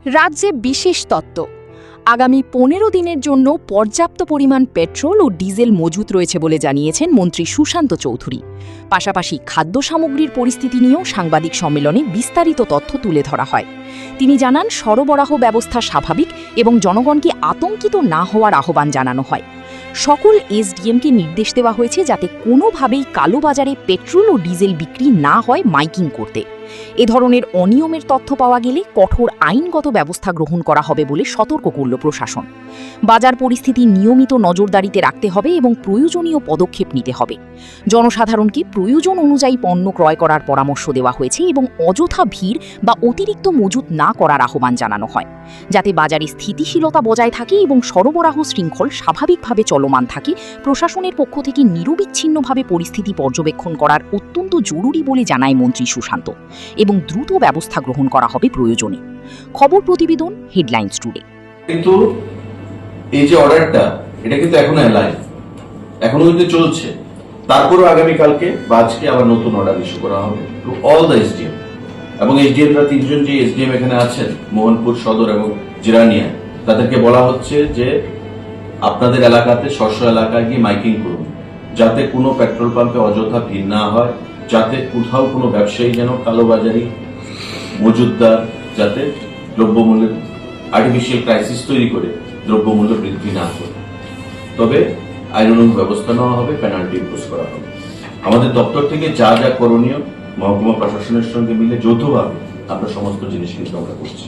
রাজ্যে বিশেষ তত্ত্ব। আগামী ১৫ দিনের জন্য পর্যাপ্ত পরিমাণ পেট্রোল ও ডিজেল মজুত রয়েছে বলে জানিয়েছেন মন্ত্রী সুশান্ত চৌধুরী। পাশাপাশি খাদ্য সামগ্রীর পরিস্থিতি নিয়েও সাংবাদিক সম্মেলনে বিস্তারিত তথ্য তুলে ধরা হয়। তিনি জানান, সরবরাহ ব্যবস্থা স্বাভাবিক এবং জনগণকে আতঙ্কিত না হওয়ার আহ্বান জানানো হয়। সকল এসডিএমকে নির্দেশ দেওয়া হয়েছে যাতে কোনোভাবেই কালোবাজারে পেট্রোল ও ডিজেল বিক্রি না হয় মাইকিং করতে। এ ধরনের অনিয়মের তথ্য পাওয়া গেলে কঠোর আইনগত ব্যবস্থা গ্রহণ করা হবে বলে সতর্ক করল প্রশাসন। বাজার পরিস্থিতি নিয়মিত নজরদারিতে রাখতে হবে এবং প্রয়োজনীয় পদক্ষেপ নিতে হবে। জনসাধারণকে প্রয়োজন অনুযায়ী পণ্য ক্রয় করার পরামর্শ দেওয়া হয়েছে এবং অযথা ভিড় বা অতিরিক্ত মজুত না করার আহ্বান জানানো হয়, যাতে বাজারে স্থিতিশীলতা বজায় থাকে এবং সরবরাহ শৃঙ্খল স্বাভাবিকভাবে চলমান থাকে। প্রশাসনের পক্ষ থেকে নিরবিচ্ছিন্নভাবে পরিস্থিতি পর্যবেক্ষণ করার অত্যন্ত জরুরি বলে জানায় মন্ত্রী সুশান্ত, এবং দ্রুত ব্যবস্থা গ্রহণ করা হবে প্রয়োজনে। খবর প্রতিবেদন, হেডলাইন্স টুডে। কিন্তু এই যে অর্ডারটা, এটা কিন্তু এখনো অ্যালাইভ, এখনো কিন্তু চলছে। তারপরও আগামীকালকে বা আজকে আবার নতুন অর্ডার ইস্যু করা হবে টু অল দ্য এসডিএম, এবং এসডিএমরা ৩ জন যে এসডিএম এখানে আছেন, মোহনপুর সদর এবং জিরানিয়া, তাদেরকে বলা হচ্ছে যে আপনাদের এলাকাতে স্ব এলাকায় গিয়ে মাইকিং করুন, যাতে কোনো পেট্রোল পাম্পে অযথা ভিড় না হয়, যাতে কোথাও কোনো ব্যবসায়ী যেন কালোবাজারি মজুতদার যাতে দ্রব্যমূল্যের আর্টিফিশিয়াল ক্রাইসিস তৈরি করে দ্রব্যমূল্য বৃদ্ধি না করে। তবে আইনানুগ ব্যবস্থা নেওয়া হবে, পেনাল্টি ইম্পোজ করা হবে। আমাদের দপ্তর থেকে যা যা করণীয় মহকুমা প্রশাসনের সঙ্গে মিলে যৌথভাবে আমরা সমস্ত জিনিস কিন্তু আমরা করছি।